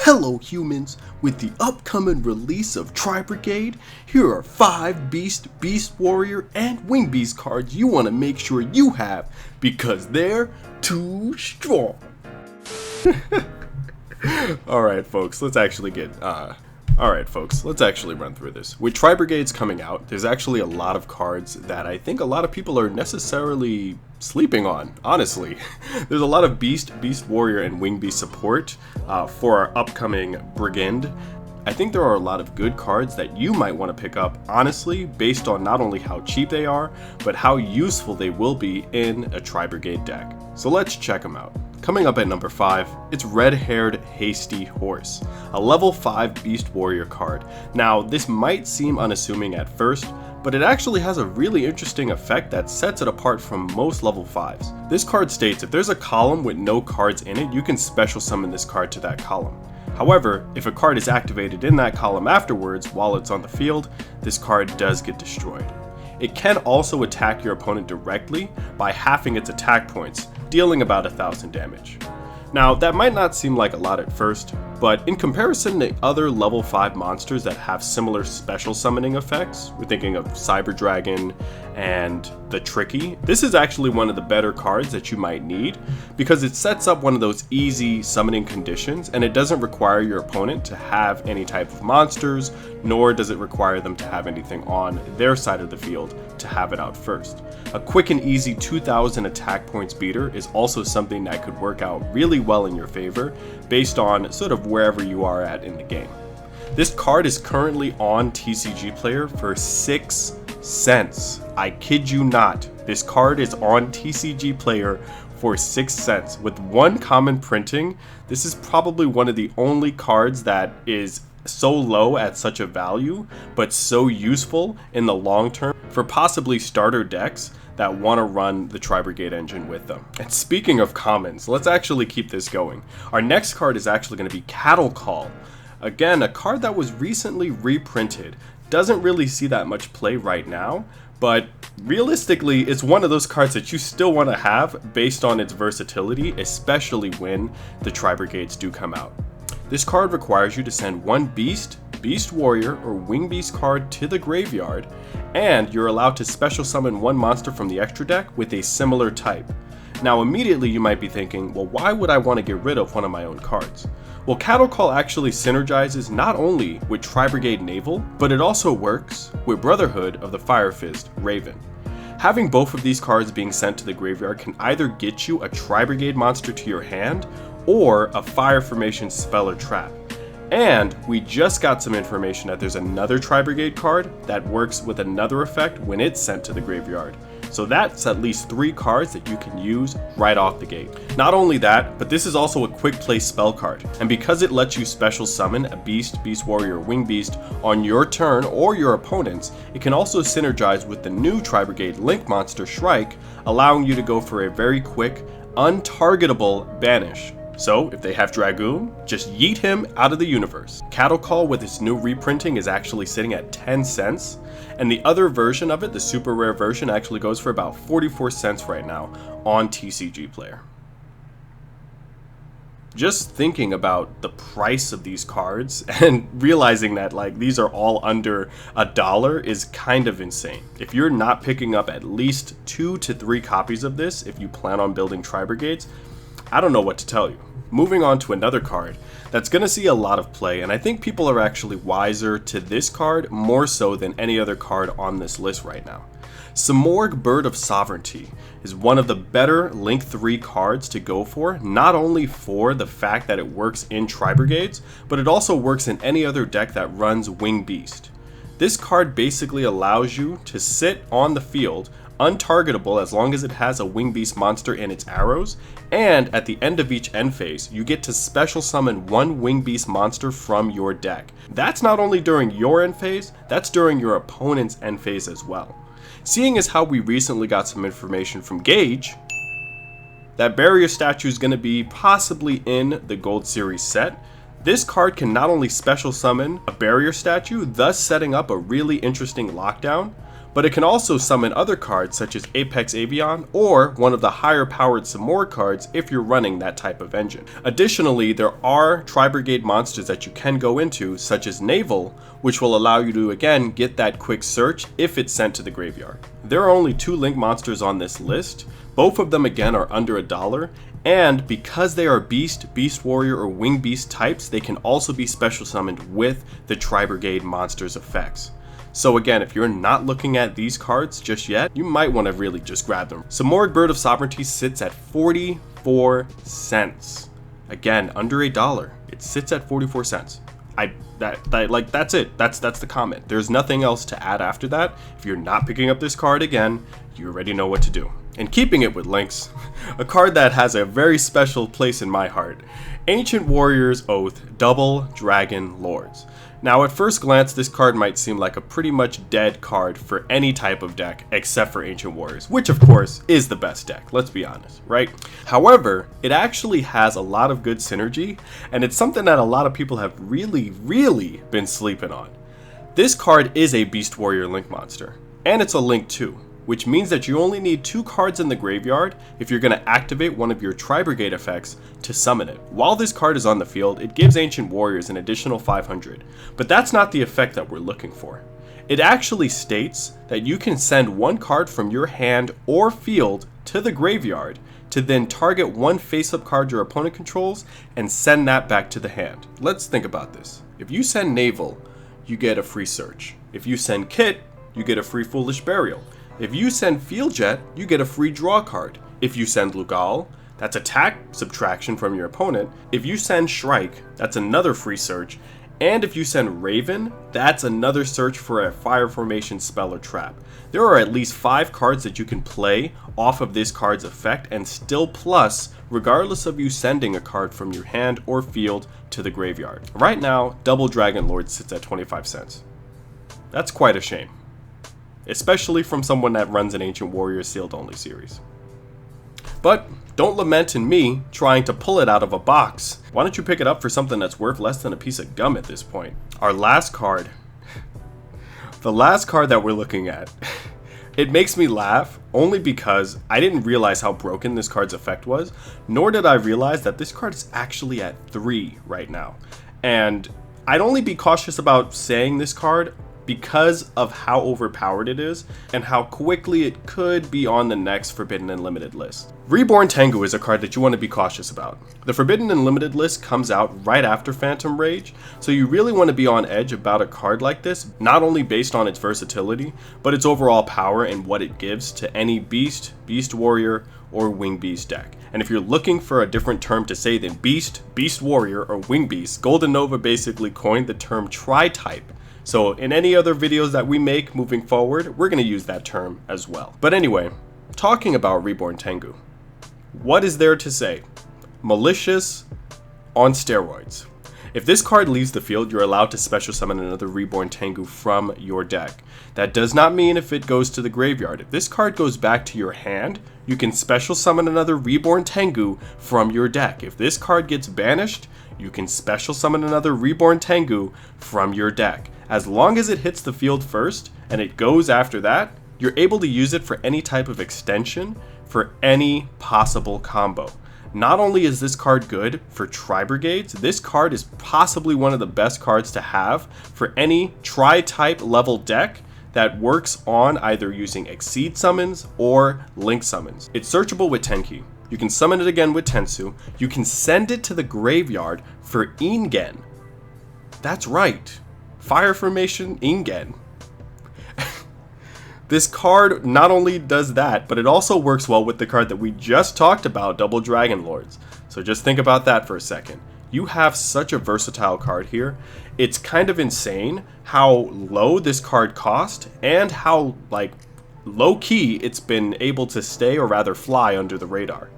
Hello humans, with the upcoming release of Tri-Brigade, here are 5 Beast, Beast Warrior, and Wing Beast cards you want to make sure you have, because they're too strong. Alright folks, let's actually run through this. With Tri-Brigades coming out, there's actually a lot of cards that I think a lot of people are necessarily sleeping on, honestly. There's a lot of Beast, Beast Warrior, and Wing Beast support for our upcoming Brigand. I think there are a lot of good cards that you might want to pick up, honestly, based on not only how cheap they are, but how useful they will be in a Tri-Brigade deck. So let's check them out. Coming up at number 5, it's Red-Haired Hasty Horse, a level 5 Beast Warrior card. Now, this might seem unassuming at first, but it actually has a really interesting effect that sets it apart from most level 5s. This card states if there's a column with no cards in it, you can special summon this card to that column. However, if a card is activated in that column afterwards while it's on the field, this card does get destroyed. It can also attack your opponent directly by halving its attack points, dealing about 1000 damage. Now, that might not seem like a lot at first, but in comparison to other level 5 monsters that have similar special summoning effects, we're thinking of Cyber Dragon and the Tricky, this is actually one of the better cards that you might need because it sets up one of those easy summoning conditions and it doesn't require your opponent to have any type of monsters, nor does it require them to have anything on their side of the field to have it out first. A quick and easy 2000 attack points beater is also something that could work out really well in your favor based on sort of wherever you are at in the game. This card is currently on TCG Player for 6 cents. I kid you not. This card is on TCG Player for 6 cents. With one common printing, this is probably one of the only cards that is so low at such a value, but so useful in the long term for possibly starter decks that want to run the Tri-Brigade engine with them. And speaking of commons, let's actually keep this going. Our next card is actually going to be Cattle Call. Again, a card that was recently reprinted. Doesn't really see that much play right now, but realistically, it's one of those cards that you still want to have based on its versatility, especially when the Tri-Brigades do come out. This card requires you to send one Beast, Beast Warrior, or Wing Beast card to the graveyard, and you're allowed to special summon one monster from the extra deck with a similar type. Now immediately you might be thinking, well, why would I want to get rid of one of my own cards? Well, Cattle Call actually synergizes not only with Tri-Brigade Naval, but it also works with Brotherhood of the Fire Fist Raven. Having both of these cards being sent to the graveyard can either get you a Tri-Brigade monster to your hand, or a Fire Formation spell or trap. And we just got some information that there's another Tri-Brigade card that works with another effect when it's sent to the graveyard. So that's at least 3 cards that you can use right off the gate. Not only that, but this is also a quick play spell card. And because it lets you special summon a Beast, Beast Warrior, or Wing Beast on your turn or your opponent's, it can also synergize with the new Tri-Brigade Link monster Shrike, allowing you to go for a very quick, untargetable banish. So, if they have Dragoon, just yeet him out of the universe. Cattle Call with its new reprinting is actually sitting at 10 cents, and the other version of it, the super rare version, actually goes for about 44 cents right now on TCG Player. Just thinking about the price of these cards and realizing that like these are all under $1 is kind of insane. If you're not picking up at least 2 to 3 copies of this, if you plan on building Tri-Brigades, I don't know what to tell you. Moving on to another card that's going to see a lot of play, and I think people are actually wiser to this card more so than any other card on this list right now. Simorgh Bird of Sovereignty is one of the better Link 3 cards to go for, not only for the fact that it works in Tri-Brigades, but it also works in any other deck that runs Wing Beast. This card basically allows you to sit on the field untargetable as long as it has a Wing Beast monster in its arrows, and at the end of each end phase, you get to special summon one Wing Beast monster from your deck. That's not only during your end phase, that's during your opponent's end phase as well. Seeing as how we recently got some information from Gage, that barrier statue is going to be possibly in the Gold Series set, this card can not only special summon a barrier statue, thus setting up a really interesting lockdown, but it can also summon other cards such as Apex Avion or one of the higher powered Samora cards if you're running that type of engine. Additionally, there are Tri-Brigade monsters that you can go into, such as Naval, which will allow you to again get that quick search if it's sent to the graveyard. There are only 2 link monsters on this list. Both of them again are under $1, and because they are Beast, Beast Warrior, or Wing Beast types, they can also be special summoned with the Tri-Brigade monsters effects. So again, if you're not looking at these cards just yet, you might want to really just grab them. Samora Bird of Sovereignty sits at 44 cents. Again, under $1. It sits at 44 cents. That's it. That's the comment. There's nothing else to add after that. If you're not picking up this card again, you already know what to do. And keeping it with links, a card that has a very special place in my heart, Ancient Warrior's Oath Double Dragon Lords. Now at first glance, this card might seem like a pretty much dead card for any type of deck except for Ancient Warriors, which of course is the best deck, let's be honest, right? However, it actually has a lot of good synergy, and it's something that a lot of people have really been sleeping on. This card is a Beast Warrior Link monster, and it's a Link too, which means that you only need 2 cards in the graveyard if you're going to activate one of your Tri-Brigade effects to summon it. While this card is on the field, it gives Ancient Warriors an additional 500, but that's not the effect that we're looking for. It actually states that you can send 1 card from your hand or field to the graveyard to then target 1 face-up card your opponent controls and send that back to the hand. Let's think about this. If you send Naval, you get a free search. If you send Kit, you get a free Foolish Burial. If you send Fieldjet, you get a free draw card. If you send Lugal, that's attack subtraction from your opponent. If you send Shrike, that's another free search. And if you send Raven, that's another search for a fire formation spell or trap. There are at least 5 cards that you can play off of this card's effect and still plus, regardless of you sending a card from your hand or field to the graveyard. Right now, Double Dragon Lord sits at 25 cents. That's quite a shame, especially from someone that runs an Ancient Warrior sealed only series. But don't lament in me trying to pull it out of a box. Why don't you pick it up for something that's worth less than a piece of gum at this point? Our last card, the last card that we're looking at, it makes me laugh only because I didn't realize how broken this card's effect was, nor did I realize that this card is actually at 3 right now. And I'd only be cautious about saying this card because of how overpowered it is and how quickly it could be on the next Forbidden and Limited list. Reborn Tengu is a card that you want to be cautious about. The Forbidden and Limited list comes out right after Phantom Rage, so you really want to be on edge about a card like this, not only based on its versatility, but its overall power and what it gives to any Beast, Beast Warrior, or Wing Beast deck. And if you're looking for a different term to say than Beast, Beast Warrior, or Wing Beast, Golden Nova basically coined the term Tri-type. So in any other videos that we make moving forward, we're going to use that term as well. But anyway, talking about Reborn Tengu, what is there to say? Malicious on steroids. If this card leaves the field, you're allowed to special summon another Reborn Tengu from your deck. That does not mean if it goes to the graveyard. If this card goes back to your hand, you can special summon another Reborn Tengu from your deck. If this card gets banished, you can special summon another Reborn Tengu from your deck. As long as it hits the field first and it goes after that, you're able to use it for any type of extension for any possible combo. Not only is this card good for Tri-Brigades, this card is possibly one of the best cards to have for any Tri-type level deck that works on either using Exceed summons or Link summons. It's searchable with Tenki. You can summon it again with Tensu. You can send it to the graveyard for Ingen. That's right. Fire Formation Ingen. This card not only does that, but it also works well with the card that we just talked about, Double Dragon Lords. So just think about that for a second. You have such a versatile card here. It's kind of insane how low this card cost and how low-key it's been able to stay, or rather fly, under the radar.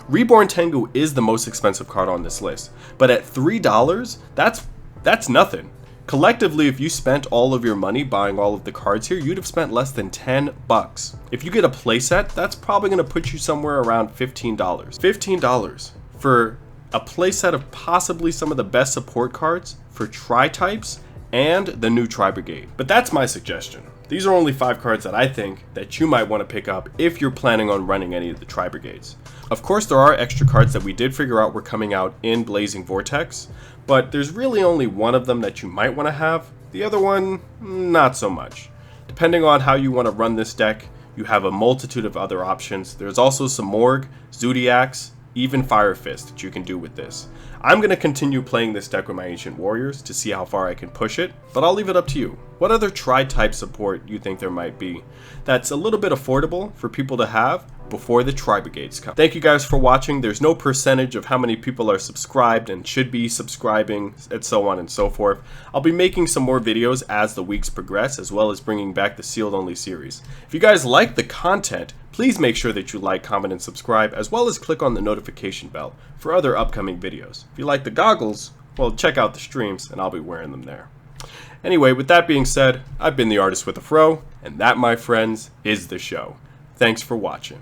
Reborn Tengu is the most expensive card on this list, but at $3, that's nothing. Collectively, if you spent all of your money buying all of the cards here, you'd have spent less than 10 bucks. If you get a playset, that's probably going to put you somewhere around $15. $15 for a playset of possibly some of the best support cards for Tri-types and the new Tri-Brigade. But that's my suggestion. These are only 5 cards that I think that you might want to pick up if you're planning on running any of the Tri-Brigades. Of course, there are extra cards that we did figure out were coming out in Blazing Vortex, but there's really only one of them that you might want to have. The other one, not so much. Depending on how you want to run this deck, you have a multitude of other options. There's also some Morg, Zodiacs, even Fire Fist that you can do with this. I'm going to continue playing this deck with my Ancient Warriors to see how far I can push it, but I'll leave it up to you. What other Tri-type support you think there might be that's a little bit affordable for people to have before the Tri-Brigades come? Thank you guys for watching. There's no percentage of how many people are subscribed and should be subscribing, and so on and so forth. I'll be making some more videos as the weeks progress, as well as bringing back the sealed only series. If you guys like the content, please make sure that you like, comment, and subscribe, as well as click on the notification bell for other upcoming videos. If you like the goggles, well, check out the streams, and I'll be wearing them there. Anyway, with that being said, I've been the Artist with a Fro, and that, my friends, is the show. Thanks for watching.